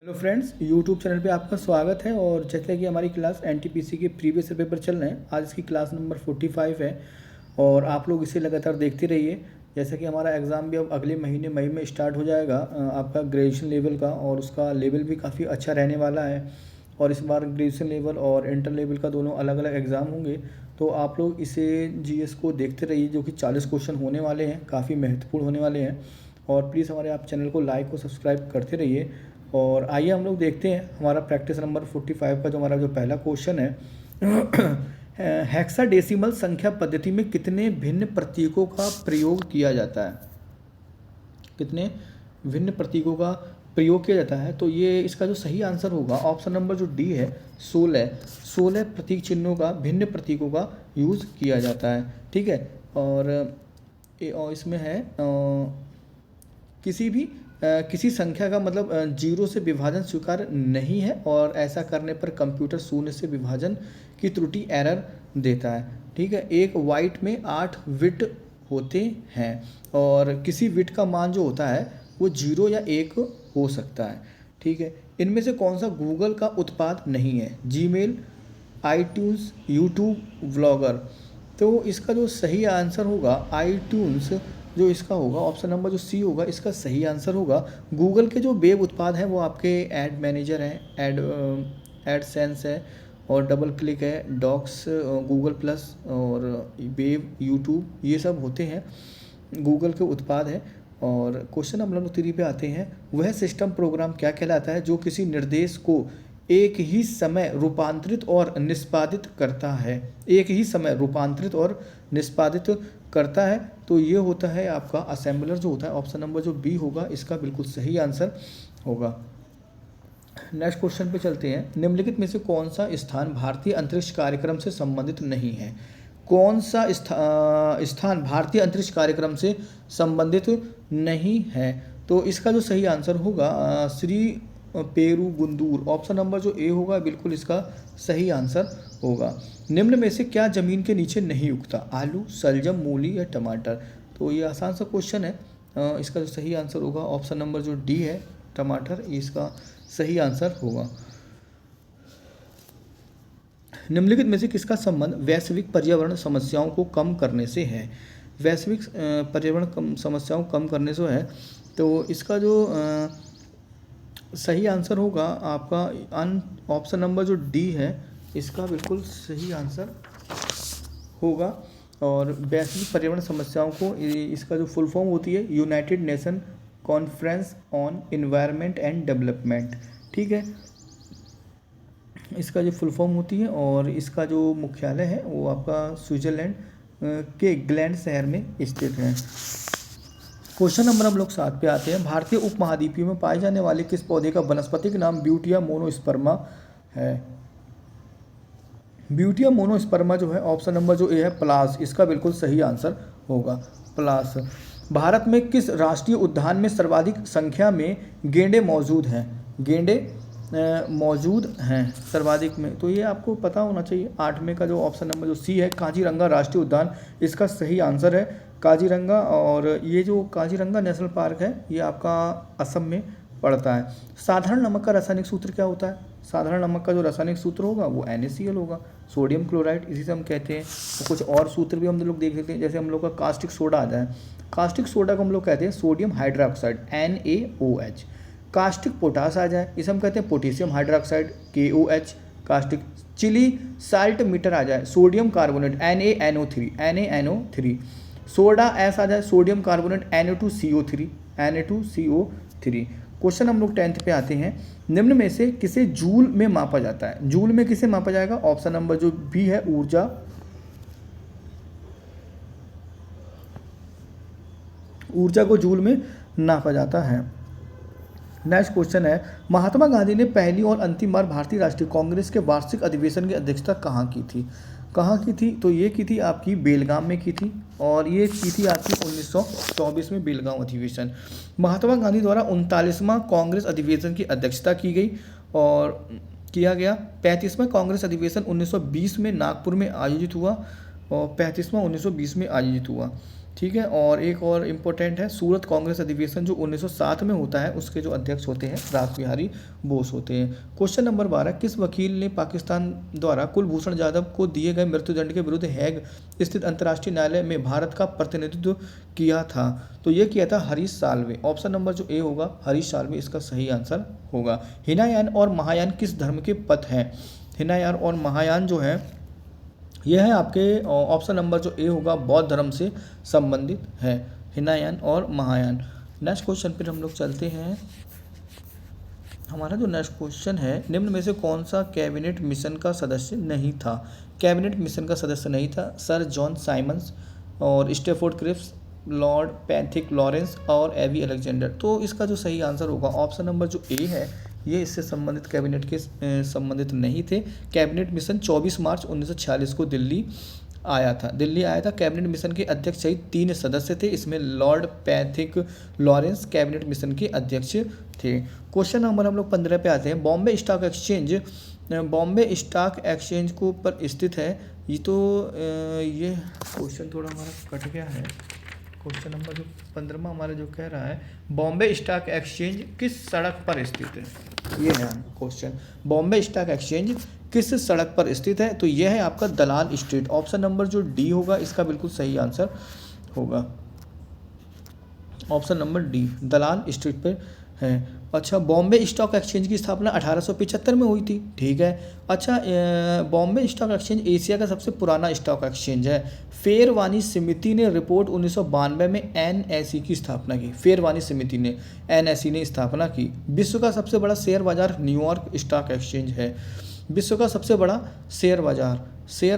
Hello friends, YouTube channel पे आपका स्वागत है। और जैसे कि हमारी क्लास एनटीपीसी के प्रीवियस पेपर चल रहे हैं, आज इसकी क्लास नंबर 45 है और आप लोग इसे लगातार देखते रहिए। जैसे कि हमारा एग्ज़ाम भी अब अगले महीने मई में स्टार्ट हो जाएगा आपका ग्रेजुएशन लेवल का, और उसका लेवल भी काफ़ी अच्छा रहने वाला है। और इस बार ग्रेजुएशन लेवल और इंटर लेवल का दोनों अलग अलग एग्ज़ाम होंगे, तो आप लोग इसे जीएस को देखते रहिए, जो कि 40 क्वेश्चन होने वाले हैं, काफ़ी महत्वपूर्ण होने वाले हैं। और प्लीज़ हमारे आप चैनल को लाइक और सब्सक्राइब करते रहिए। और आइए हम लोग देखते हैं हमारा प्रैक्टिस नंबर 45 का हमारा जो पहला क्वेश्चन है। हेक्साडेसिमल संख्या पद्धति में कितने भिन्न प्रतीकों का प्रयोग किया जाता है? कितने भिन्न प्रतीकों का प्रयोग किया जाता है? तो ये इसका जो सही आंसर होगा ऑप्शन नंबर जो डी है, 16 प्रतीक चिन्हों का, भिन्न प्रतीकों का यूज़ किया जाता है। ठीक है। और इसमें है किसी संख्या का मतलब जीरो से विभाजन स्वीकार नहीं है, और ऐसा करने पर कंप्यूटर शून्य से विभाजन की त्रुटि एरर देता है। ठीक है। एक वाइट में 8 बिट होते हैं, और किसी बिट का मान जो होता है वो 0 या 1 हो सकता है। ठीक है। इनमें से कौन सा गूगल का उत्पाद नहीं है? Gmail, iTunes, YouTube, vlogger. तो इसका जो सही आंसर होगा आईट्यून्स, जो इसका होगा ऑप्शन नंबर जो सी होगा, इसका सही आंसर होगा। गूगल के जो वेब उत्पाद हैं वो आपके एड मैनेजर हैं, एडसेंस है, और डबल क्लिक है, डॉक्स, गूगल प्लस और वेब, यूट्यूब, ये सब होते हैं गूगल के उत्पाद हैं। और क्वेश्चन नंबर 3 पे आते हैं। वह सिस्टम प्रोग्राम क्या कहलाता है जो किसी निर्देश को एक ही समय रूपांतरित और निष्पादित करता है? एक ही समय रूपांतरित और निष्पादित करता है, तो ये होता है आपका असेंबलर जो होता है। ऑप्शन नंबर जो बी होगा, इसका बिल्कुल सही आंसर होगा। नेक्स्ट क्वेश्चन पे चलते हैं। निम्नलिखित में से कौन सा स्थान भारतीय अंतरिक्ष कार्यक्रम से संबंधित नहीं है? कौन सा स्थान भारतीय अंतरिक्ष कार्यक्रम से संबंधित नहीं है? तो इसका जो सही आंसर होगा श्री पेरुबुंदूर, ऑप्शन नंबर जो ए होगा, बिल्कुल इसका सही आंसर होगा। निम्न में से क्या जमीन के नीचे नहीं उगता? आलू, सलजम, मूली या टमाटर। तो ये आसान सा क्वेश्चन है। इसका जो सही आंसर होगा ऑप्शन नंबर जो डी है, टमाटर, इसका सही आंसर होगा। निम्नलिखित में से किसका संबंध वैश्विक पर्यावरण समस्याओं को कम करने से है? वैश्विक पर्यावरण समस्याओं को कम करने से है, तो इसका जो सही आंसर होगा आपका ऑप्शन नंबर जो डी है, इसका बिल्कुल सही आंसर होगा। और वैश्विक पर्यावरण समस्याओं को, इसका जो फुल फॉर्म होती है United nation conference on environment and development. ठीक है, इसका जो फुल फॉर्म होती है, और इसका जो मुख्यालय है वो आपका स्विट्जरलैंड के ग्लैंड शहर में स्थित है। क्वेश्चन नंबर हम लोग 7 पे आते हैं। भारतीय उपमहाद्वीपीय में पाए जाने वाले किस पौधे का वानस्पतिक नाम ब्यूटिया मोनोस्पर्मा है? ब्यूटिया मोनोस्पर्मा जो है, ऑप्शन नंबर जो ए है, पलास, इसका बिल्कुल सही आंसर होगा, पलास। भारत में किस राष्ट्रीय उद्यान में सर्वाधिक संख्या में गेंडे मौजूद हैं? गेंडे मौजूद हैं सर्वाधिक में, तो ये आपको पता होना चाहिए। 8वें का जो ऑप्शन नंबर जो सी है, काजीरंगा राष्ट्रीय उद्यान, इसका सही आंसर है काजीरंगा। और ये जो काजीरंगा नेशनल पार्क है, ये आपका असम में पड़ता है। साधारण नमक का रासायनिक सूत्र क्या होता है? साधारण नमक का जो रासायनिक सूत्र होगा वो NaCl होगा, सोडियम क्लोराइड, इसी से हम कहते हैं। तो कुछ और सूत्र भी हम लोग देख लेते हैं, जैसे हम लोग का कास्टिक सोडा आ जाए, कास्टिक सोडा को हम लोग कहते हैं sodium hydroxide, NaOH। Caustic potash आ जाए, इसे हम कहते हैं potassium hydroxide, KOH। Caustic Chile saltpetre आ जाए, सोडियम कार्बोनेट, NaNO3। सोडा ऐसा आ जाए, सोडियम कार्बोनेट, Na2CO3। क्वेश्चन हम लोग 10th पे आते हैं। निम्न में से किसे जूल में मापा जाता है? जूल में किसे मापा जाएगा? ऑप्शन नंबर जो बी है, ऊर्जा। ऊर्जा को जूल में नापा जाता है। नेक्स्ट क्वेश्चन है, महात्मा गांधी ने पहली और अंतिम बार भारतीय राष्ट्रीय कांग्रेस के वार्षिक अधिवेशन की अध्यक्षता कहाँ की थी? कहाँ की थी? तो ये की थी आपकी बेलगाम में की थी, और ये की थी आपकी 1924 में बेलगाम अधिवेशन। महात्मा गांधी द्वारा 39वां कांग्रेस अधिवेशन की अध्यक्षता की गई और किया गया। 35वां कांग्रेस अधिवेशन 1920 में नागपुर में आयोजित हुआ, और 35वां 1920 में आयोजित हुआ। ठीक है। और एक और इम्पोर्टेंट है, सूरत कांग्रेस अधिवेशन जो 1907 में होता है उसके जो अध्यक्ष होते हैं रास बिहारी बोस होते हैं। क्वेश्चन नंबर 12, किस वकील ने पाकिस्तान द्वारा कुलभूषण जाधव को दिए गए मृत्युदंड के विरुद्ध हैग स्थित अंतर्राष्ट्रीय न्यायालय में भारत का प्रतिनिधित्व किया था? तो ये किया था हरीश साल्वे। ऑप्शन नंबर जो ए होगा हरीश साल्वे इसका सही आंसर होगा। हिनायान और महायान किस धर्म के पथ हैं? हिनायान और महायान जो है यह है आपके ऑप्शन नंबर जो ए होगा बौद्ध धर्म से संबंधित है, हिनायान और महायान। नेक्स्ट क्वेश्चन पर हम लोग चलते हैं। हमारा जो नेक्स्ट क्वेश्चन है, निम्न में से कौन सा कैबिनेट मिशन का सदस्य नहीं था? कैबिनेट मिशन का सदस्य नहीं था सर जॉन साइमंस और Stafford Cripps, Lord Pethick Lawrence और एवी अलेक्जेंडर। तो इसका जो सही आंसर होगा ऑप्शन नंबर जो ए है ये इससे संबंधित कैबिनेट के संबंधित नहीं थे। कैबिनेट मिशन 24 मार्च 1946 को दिल्ली आया था। कैबिनेट मिशन के अध्यक्ष सहित 3 सदस्य थे, इसमें Lord Pethick Lawrence cabinet mission के अध्यक्ष थे। क्वेश्चन नंबर हम लोग 15 पे आते हैं। बॉम्बे स्टॉक एक्सचेंज को पर स्थित है। ये क्वेश्चन थोड़ा हमारा कट गया है। क्वेश्चन नंबर जो 15वां हमारा जो कह रहा है बॉम्बे स्टॉक एक्सचेंज किस सड़क पर स्थित है? ये है क्वेश्चन, बॉम्बे स्टॉक एक्सचेंज किस सड़क पर स्थित है? तो यह है आपका दलाल स्ट्रीट। ऑप्शन नंबर जो डी होगा इसका बिल्कुल सही आंसर होगा, ऑप्शन नंबर डी दलाल स्ट्रीट पर है। अच्छा, बॉम्बे स्टॉक एक्सचेंज की स्थापना 1875 में हुई थी, ठीक है। अच्छा, बॉम्बे स्टॉक एक्सचेंज एशिया का सबसे पुराना स्टॉक एक्सचेंज है। फेरवानी समिति ने रिपोर्ट 1992 में एनएसई की स्थापना की। फेरवानी समिति ने एनएसई ने स्थापना की। विश्व का सबसे बड़ा शेयर बाजार न्यूयॉर्क स्टॉक एक्सचेंज है। विश्व का सबसे बड़ा शेयर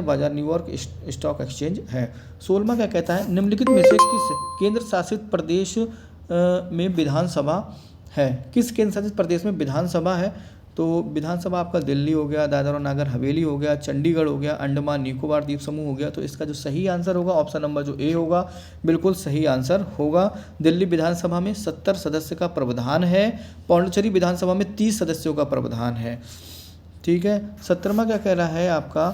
बाजार न्यूयॉर्क स्टॉक एक्सचेंज है। 16वां क्या कहता है, निम्नलिखित में से किस केंद्र शासित प्रदेश में विधानसभा है? किस केंद्र शासित प्रदेश में विधानसभा है? तो विधानसभा आपका दिल्ली हो गया, दादरा और नागर हवेली हो गया, चंडीगढ़ हो गया, अंडमान निकोबार द्वीप समूह हो गया। तो इसका जो सही आंसर होगा ऑप्शन नंबर जो ए होगा बिल्कुल सही आंसर होगा। दिल्ली विधानसभा में 70 सदस्य का प्रावधान है। पौंडीचेरी विधानसभा में 30 सदस्यों का प्रावधान है, ठीक है। 17वां क्या कह रहा है आपका,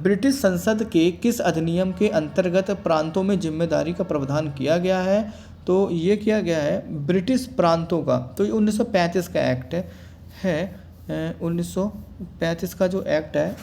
ब्रिटिश संसद के किस अधिनियम के अंतर्गत प्रांतों में जिम्मेदारी का प्रावधान किया गया है? तो ये किया गया है ब्रिटिश प्रांतों का, तो ये 1935 का एक्ट है। 1935 का जो एक्ट है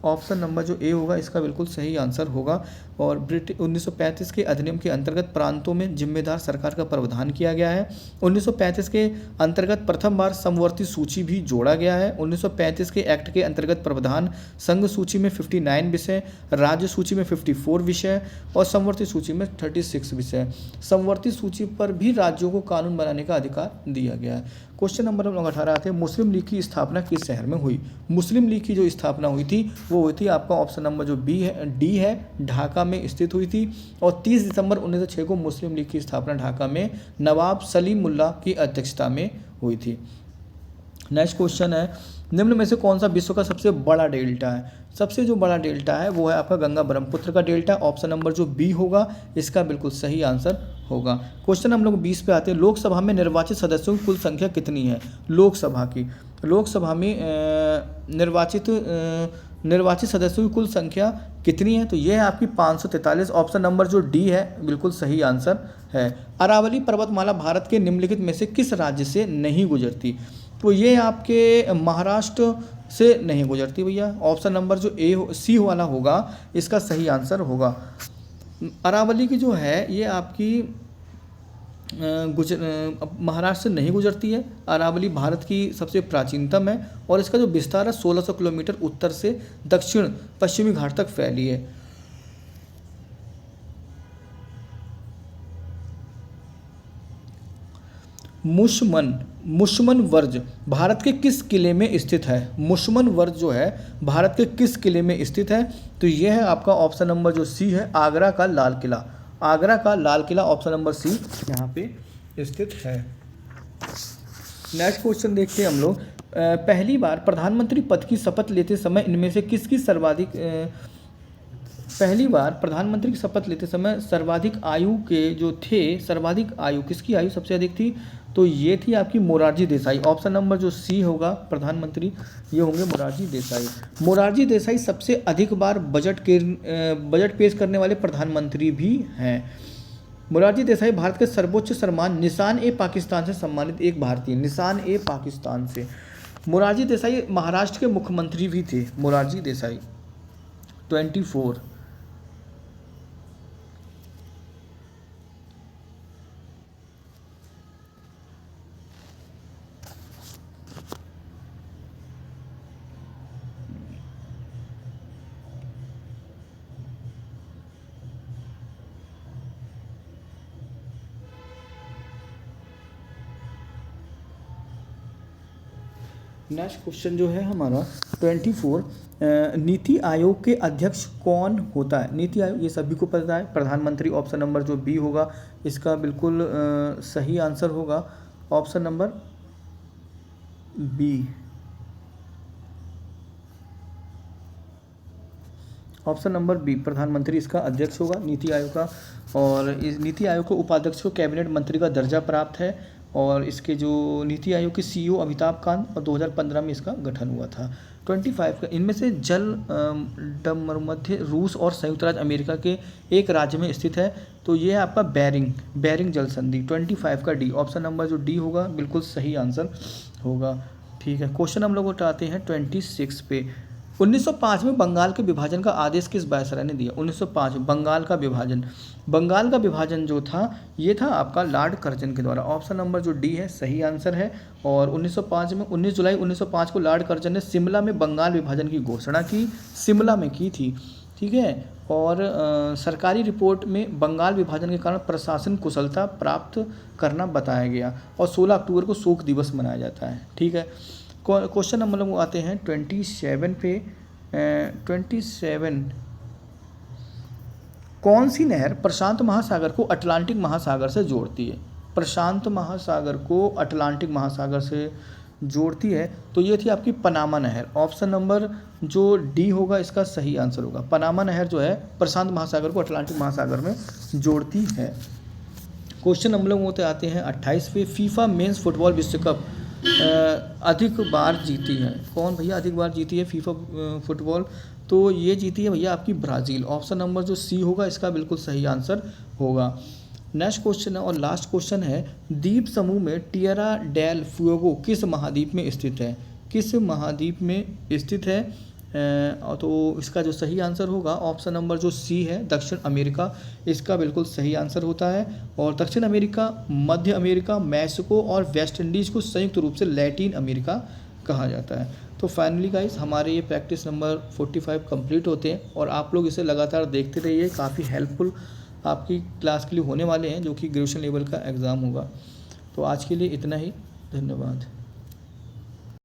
ऑप्शन नंबर जो ए होगा इसका बिल्कुल सही आंसर होगा। और 1935 के अधिनियम के अंतर्गत प्रांतों में जिम्मेदार सरकार का प्रावधान किया गया है। 1935 के अंतर्गत प्रथम बार समवर्ती सूची भी जोड़ा गया है। 1935 के एक्ट के अंतर्गत प्रावधान संघ सूची में 59 विषय, राज्य सूची में 54 विषय और समवर्ती सूची में 36 विषय। समवर्ती सूची पर भी राज्यों को कानून बनाने का अधिकार दिया गया है। क्वेश्चन नंबर 18 आते हैं, मुस्लिम लीग की स्थापना किस शहर में हुई? मुस्लिम लीग की जो स्थापना हुई थी वो हुई थी आपका ऑप्शन नंबर जो डी है ढाका में स्थित हुई थी। और 30 दिसंबर 1906 को मुस्लिम लीग की स्थापना ढाका में नवाब सलीमुल्लाह की अध्यक्षता में हुई थी। नेक्स्ट क्वेश्चन है, निम्न में से कौन सा विश्व का सबसे बड़ा डेल्टा है? सबसे जो बड़ा डेल्टा है वो है आपका गंगा ब्रह्मपुत्र का डेल्टा। ऑप्शन नंबर जो बी होगा इसका बिल्कुल सही आंसर होगा। क्वेश्चन हम लोग 20 पे आते हैं, लोकसभा में निर्वाचित सदस्यों की कुल संख्या कितनी है? लोकसभा में निर्वाचित सदस्यों की कुल संख्या कितनी है? तो ये है आपकी 543। ऑप्शन नंबर जो डी है बिल्कुल सही आंसर है। अरावली पर्वतमाला भारत के निम्नलिखित में से किस राज्य से नहीं गुजरती? तो ये आपके महाराष्ट्र से नहीं गुजरती भैया। ऑप्शन नंबर जो सी वाला होगा इसका सही आंसर होगा। अरावली की जो है ये आपकी महाराष्ट्र से नहीं गुजरती है। अरावली भारत की सबसे प्राचीनतम है और इसका जो विस्तार है 1600 किलोमीटर उत्तर से दक्षिण पश्चिमी घाट तक फैली है। मुशमन वर्ज भारत के किस किले में स्थित है? मुशमन वर्ज जो है भारत के किस किले में स्थित है? तो यह है आपका ऑप्शन नंबर जो सी है आगरा का लाल किला। आगरा का Lal Qila option number C यहाँ पे स्थित है। नेक्स्ट क्वेश्चन देखते हैं हम लोग। पहली बार प्रधानमंत्री पद की शपथ लेते समय इनमें से किसकी सर्वाधिक पहली बार प्रधानमंत्री की शपथ लेते समय सर्वाधिक आयु के जो थे, सर्वाधिक आयु किसकी आयु सबसे अधिक थी, तो ये थी आपकी मोरारजी देसाई। ऑप्शन नंबर जो सी होगा प्रधानमंत्री, ये होंगे मोरारजी देसाई। मोरारजी देसाई सबसे अधिक बार बजट पेश करने वाले प्रधानमंत्री भी हैं। मोरारजी देसाई भारत के सर्वोच्च सम्मान निशान ए पाकिस्तान से सम्मानित एक भारतीय, निशान ए पाकिस्तान से। मोरारजी देसाई महाराष्ट्र के मुख्यमंत्री भी थे, मोरारजी देसाई। 24। नेक्स्ट क्वेश्चन जो है हमारा 24, नीति आयोग के अध्यक्ष कौन होता है। नीति आयोग ये सभी को पता है, प्रधानमंत्री। ऑप्शन नंबर जो बी होगा इसका बिल्कुल सही आंसर होगा option number B. Option number B, प्रधानमंत्री इसका अध्यक्ष होगा नीति आयोग का। और इस नीति आयोग को उपाध्यक्ष को कैबिनेट मंत्री का दर्जा प्राप्त है। और इसके जो नीति आयोग के सीईओ अमिताभ कांत, और 2015 में इसका गठन हुआ था। 25 का, इनमें से जल मध्य रूस और संयुक्त राज्य अमेरिका के एक राज्य में स्थित है, तो ये है आपका बेरिंग जल संधि। 25 का डी, ऑप्शन नंबर जो डी होगा बिल्कुल सही आंसर होगा। ठीक है, क्वेश्चन हम लोग उठाते हैं 26 पे। 1905 में बंगाल के विभाजन का आदेश किस वायसराय ने दिया। 1905 बंगाल का विभाजन जो था ये था आपका लॉर्ड कर्जन के द्वारा। ऑप्शन नंबर जो डी है सही आंसर है। और 1905 में 19 जुलाई 1905 को लॉर्ड कर्जन ने शिमला में बंगाल विभाजन की घोषणा की, शिमला में की थी। ठीक है, और सरकारी रिपोर्ट में बंगाल विभाजन के कारण प्रशासन कुशलता प्राप्त करना बताया गया। और 16 अक्टूबर को शोक दिवस मनाया जाता है। ठीक है, क्वेश्चन नंबर लोग आते हैं 27 पे। 27, कौन सी नहर प्रशांत महासागर को अटलांटिक महासागर से जोड़ती है। प्रशांत महासागर को अटलांटिक महासागर से जोड़ती है, तो ये थी आपकी पनामा नहर। ऑप्शन नंबर जो डी होगा इसका सही आंसर होगा। पनामा नहर जो है प्रशांत महासागर को अटलांटिक महासागर में जोड़ती है। क्वेश्चन नंबर लोग होते आते हैं 28 पे। फीफा मेंस फुटबॉल विश्व कप अधिक बार जीती है। कौन भैया अधिक बार जीती है फीफा फुटबॉल, तो ये जीती है भैया आपकी ब्राज़ील। ऑप्शन नंबर जो सी होगा इसका बिल्कुल सही आंसर होगा। नेक्स्ट क्वेश्चन है और लास्ट क्वेश्चन है, द्वीप समूह में टिएरा डेल फ्यूगो किस महाद्वीप में स्थित है। किस महाद्वीप में स्थित है, तो इसका जो सही आंसर होगा ऑप्शन नंबर जो सी है दक्षिण अमेरिका, इसका बिल्कुल सही आंसर होता है। और दक्षिण अमेरिका, मध्य अमेरिका, मैक्सिको और वेस्ट इंडीज़ को संयुक्त रूप से लैटिन अमेरिका कहा जाता है। तो फाइनली गाइस हमारे ये प्रैक्टिस नंबर 45 कंप्लीट होते हैं और आप लोग इसे लगातार देखते रहिए, काफ़ी हेल्पफुल आपकी क्लास के लिए होने वाले हैं, जो कि ग्रेजुएशन लेवल का एग्ज़ाम होगा। तो आज के लिए इतना ही, धन्यवाद।